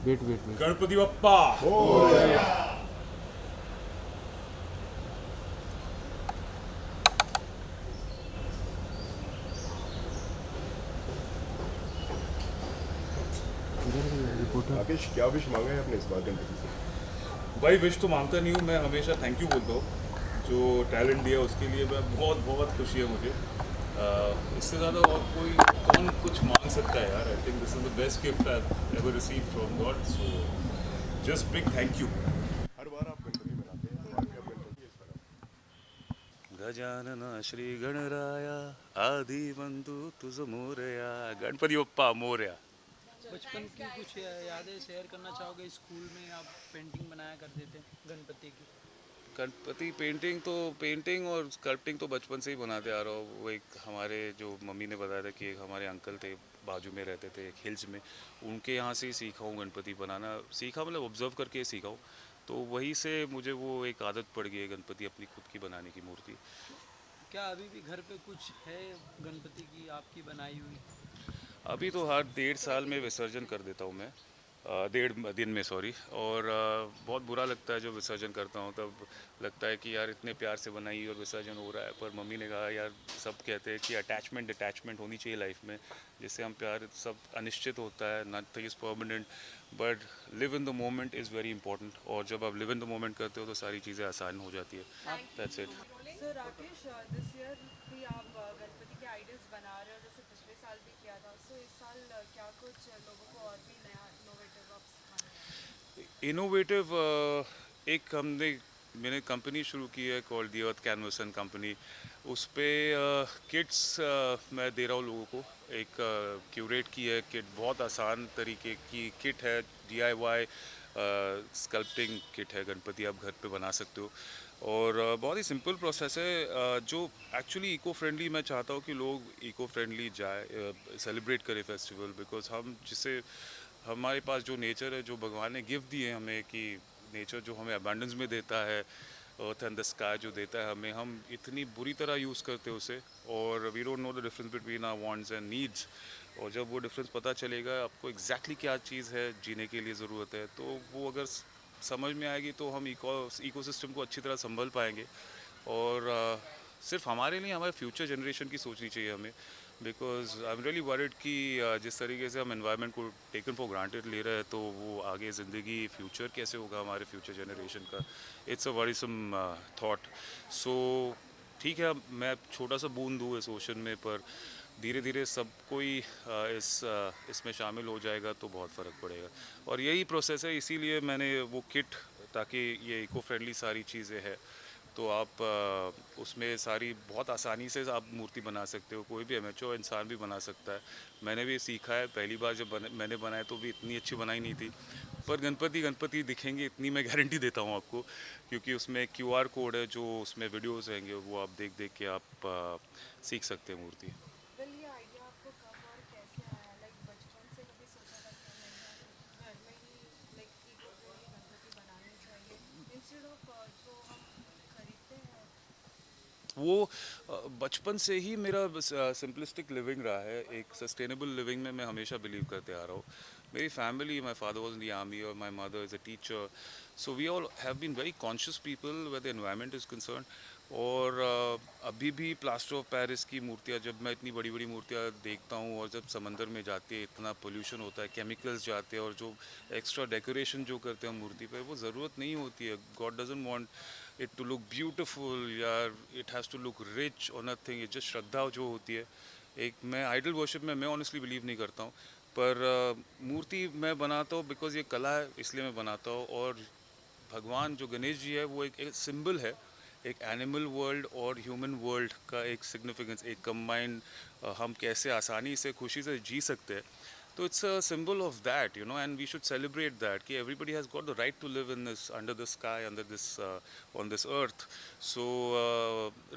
Wait wait wait. Ganpati Bappa reporter. Rakesh, क्या wish मांगा है आपने इस बार गणपति से? भाई विश तो मांगता नहीं हूँ मैं, हमेशा थैंक यू बोलता हूँ। जो टैलेंट दिया उसके लिए मैं बहुत बहुत खुशी है मुझे। इससे ज़्यादा और कोई कौन कुछ मांग सकता है यार। I think this is the best gift I ever receive from God, so just big thank you. हर बार आप गणपति बनाते हैं, इस बार भी आप गणपति इस बार गजानन श्री गणराया आदि बंधु तुझ मोरया, गणपति बप्पा मोरया। बचपन की कुछ यादें शेयर करना चाहोगे? स्कूल में आप पेंटिंग बनाया करते थे गणपति की। गणपति पेंटिंग और स्कल्पटिंग तो बचपन से ही बनाते आ रहा हूँ। वो एक हमारे जो मम्मी ने बताया था कि एक हमारे अंकल थे, बाजू में रहते थे एक हिल्स में, उनके यहाँ से ही सीखा हूँ गणपति बनाना। सीखा मतलब ऑब्जर्व करके ही सीखा हूँ। तो वहीं से मुझे वो एक आदत पड़ गई है गणपति अपनी खुद की बनाने की मूर्ति। क्या अभी भी घर पे कुछ है गणपति की आपकी बनाई हुई? अभी तो हर 1.5 साल में विसर्जन कर देता हूँ मैं, 1.5 दिन में सॉरी। और बहुत बुरा लगता है जब विसर्जन करता हूँ, तब लगता है कि यार इतने प्यार से बनाई और विसर्जन हो रहा है। पर मम्मी ने कहा यार, सब कहते हैं कि अटैचमेंट होनी चाहिए लाइफ में, जिससे हम प्यार, सब अनिश्चित होता है, nothing is permanent, but live in the moment is very important. और जब आप लिव इन द मोमेंट करते हो तो सारी चीज़ें आसान हो जाती है। That's it. So Rakesh, this year भी आप गणपति के आइडल्स बना रहे हो जैसे पिछले साल भी किया था। सो इस साल क्या कुछ लोगों को और भी नया इनोवेटिव आप सिखाने वाले हैं? इनोवेटिव, एक मैंने कंपनी शुरू की है called the earth canvas and company. उस पर किट्स मैं दे रहा हूँ लोगों को। एक क्यूरेट की है किट, बहुत आसान तरीके की किट है, DIY स्कल्पटिंग किट है गणपति, आप घर पे बना सकते हो। और बहुत ही सिंपल प्रोसेस है, जो एक्चुअली इको फ्रेंडली। मैं चाहता हूँ कि लोग इको फ्रेंडली जाए, सेलिब्रेट करें फेस्टिवल, बिकॉज हम जिसे हमारे पास जो नेचर है, जो भगवान ने गिफ्ट दिए हमें, कि नेचर जो हमें अबंडेंस में देता है, अर्थ एंड द स्काई जो देता है हमें, हम इतनी बुरी तरह यूज़ करते हैं उसे। और we don't know the difference between our wants and needs. और जब वो डिफरेंस पता चलेगा आपको एग्जैक्टली क्या चीज़ है जीने के लिए ज़रूरत है, तो वो अगर समझ में आएगी तो हम इकोसिस्टम को अच्छी तरह संभल पाएंगे। और सिर्फ हमारे लिए, हमारे फ्यूचर जनरेशन की सोचनी चाहिए हमें। Because I am really worried कि जिस तरीके से हम एनवायरनमेंट को टेकन फॉर ग्रांटेड ले रहे हैं, तो वो आगे ज़िंदगी, फ्यूचर कैसे होगा हमारे फ्यूचर जनरेशन का। It's a worrisome thought. So ठीक है, मैं छोटा सा बूंद दूँ इस ओशन में, पर धीरे धीरे सब कोई इसमें शामिल हो जाएगा तो बहुत फ़र्क पड़ेगा। और यही प्रोसेस है, इसीलिए मैंने वो किट, ताकि ये इको फ्रेंडली सारी चीज़ें हैं, तो आप उसमें सारी बहुत आसानी से आप मूर्ति बना सकते हो। कोई भी एमेच्योर इंसान भी बना सकता है। मैंने भी सीखा है, पहली बार जब मैंने बनाया तो भी इतनी अच्छी बनाई नहीं थी। पर गणपति गणपति दिखेंगे, इतनी मैं गारंटी देता हूँ आपको, क्योंकि उसमें QR कोड है, जो उसमें वीडियोस रहेंगे, वो आप देख देख के आप सीख सकते हैं मूर्ति। वेल, ये आइडिया आपको कब और कैसे आया? लाइक बचपन से कभी सोचा था कि नहीं हमें घर में ही लाइक इको फ्रेंडली गणपति बनाने चाहिए इंस्टेड ऑफ जो हम खरीदते हैं? वो बचपन से ही मेरा सिंपलिस्टिक लिविंग रहा है, एक सस्टेनेबल लिविंग में मैं हमेशा बिलीव करते आ रहा हूँ। मेरी family, my father was in the army और my mother is a teacher, so we all have been very conscious people where the environment is concern. और अभी भी प्लास्टर ऑफ पेरिस की मूर्तियाँ, जब मैं इतनी बड़ी बड़ी मूर्तियाँ देखता हूँ, और जब समंदर में जाती है, इतना पोल्यूशन होता है, केमिकल्स जाते हैं, और जो एक्स्ट्रा डेकोरेशन जो करते हैं मूर्ति पे, वो ज़रूरत नहीं होती है। God doesn't want it to look beautiful, यार it has to look rich और नथिंग। ये जस्ट श्रद्धा जो होती है, एक, मैं आइडल वर्शिप में मैं ऑनेस्टली बिलीव नहीं करता हूँ। पर मूर्ति मैं बनाता हूँ बिकॉज ये कला है, इसलिए मैं बनाता हूँ। और भगवान जो गणेश जी है, वो एक सिंबल है, एक एनिमल वर्ल्ड और ह्यूमन वर्ल्ड का एक सिग्निफिकेंस, एक कंबाइंड, हम कैसे आसानी से खुशी से जी सकते हैं। तो it's a symbol of that, and we should celebrate that. Ki everybody has got the right to live in this, under the sky, under this, on this earth. So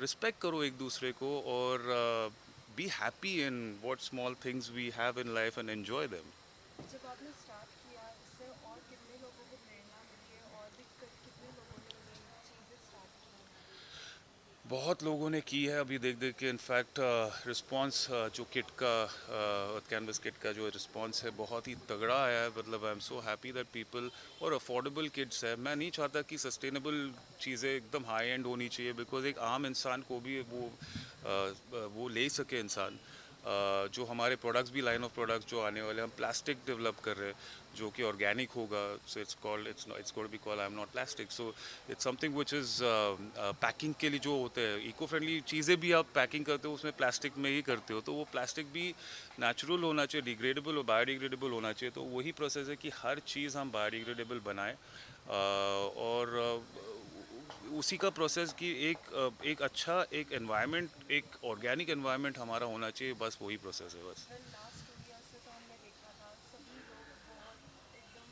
respect करो एक दूसरे को, और be happy in what small things we have in life and enjoy them. जब आपने start किया इससे और कितने लोगों को प्रेरणा मिली है और भी कितने लोगों ने ये चीज़ें स्टार्ट की हैं? बहुत लोगों ने की है अभी देख देख के। इनफैक्ट रिस्पांस जो किट का कैनवस किट का जो रिस्पांस है बहुत ही तगड़ा आया है। मतलब I am so happy that people, और अफोर्डेबल किट्स है। मैं नहीं चाहता कि सस्टेनेबल चीज़ें एकदम हाई एंड होनी चाहिए, बिकॉज एक आम इंसान को भी वो ले सके इंसान। जो हमारे प्रोडक्ट्स भी, लाइन ऑफ प्रोडक्ट्स जो आने वाले, हम प्लास्टिक डेवलप कर रहे हैं जो कि ऑर्गेनिक होगा। So it's going to be called I am not plastic. So it's something which is packing के लिए जो होते हैं इको फ्रेंडली चीज़ें भी आप पैकिंग करते हो उसमें प्लास्टिक में ही करते हो, तो वो प्लास्टिक भी नेचुरल होना चाहिए, डिग्रेडेबल और बायोडिग्रेडेबल होना चाहिए। तो वही प्रोसेस है कि हर चीज़ हम बायोडिग्रेडेबल बनाएं, और उसी का प्रोसेस कि एक अच्छा एक एनवायरनमेंट, एक ऑर्गेनिक एनवायरनमेंट हमारा होना चाहिए, बस वही प्रोसेस है बस। वेल लास्ट 2 ईयर से तो हमने देखा था सभी लोग बहुत एकदम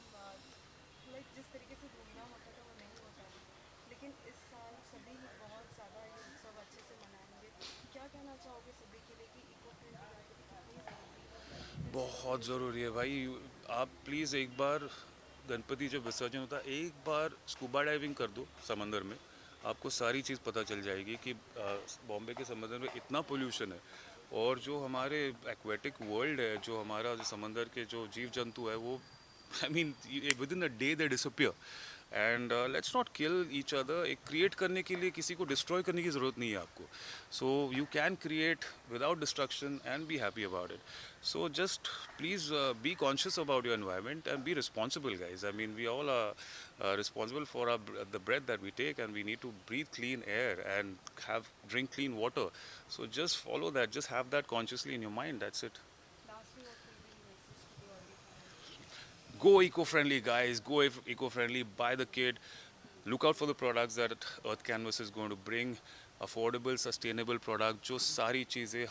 लाइक जिस तरीके से धूमधाम होता था वो नहीं होता था, लेकिन इस साल सभी बहुत ज़्यादा ये उत्सव अच्छे से मनाएंगे। क्या कहना चाहोगे सभी के लिए कि इको फ्रेंडली गणपति कितनी ज़रूरी है इंस्टेड ऑफ बहुत ज़रूरी है भाई। आप प्लीज़ एक बार गणपति जब विसर्जन होता है एक बार स्कूबा डाइविंग कर दो समंदर में, आपको सारी चीज़ पता चल जाएगी कि बॉम्बे के समंदर में इतना पोल्यूशन है। और जो हमारे एक्वेटिक वर्ल्ड है, जो हमारा जो समंदर के जो जीव जंतु है वो I mean with in a day they disappear. And let's not kill each other. एक क्रिएट करने के लिए किसी को डिस्ट्रॉय करने की ज़रूरत नहीं है आपको। So you can create without destruction and be happy about it. So just please be conscious about your environment and be responsible, guys. I mean, we all are responsible for the breath that we take, and we need to breathe clean air and drink clean water. So just follow that. Just have that consciously in your mind. That's it. Lastly what will be message to the audience? Go eco-friendly, guys. Go eco-friendly. Buy the kit. Look out for the products that Earth Canvas is going to bring. Affordable sustainable product, जो सारी चीज़ें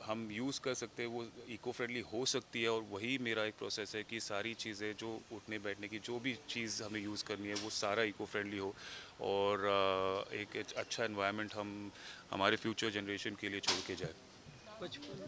हम use कर सकते हैं वो eco friendly हो सकती है। और वही मेरा एक प्रोसेस है कि सारी चीज़ें जो उठने बैठने की जो भी चीज़ हमें यूज़ करनी है वो सारा इको फ्रेंडली हो, और एक अच्छा एनवायरनमेंट हम हमारे फ्यूचर जनरेशन के लिए छोड़ के जाए। बचपन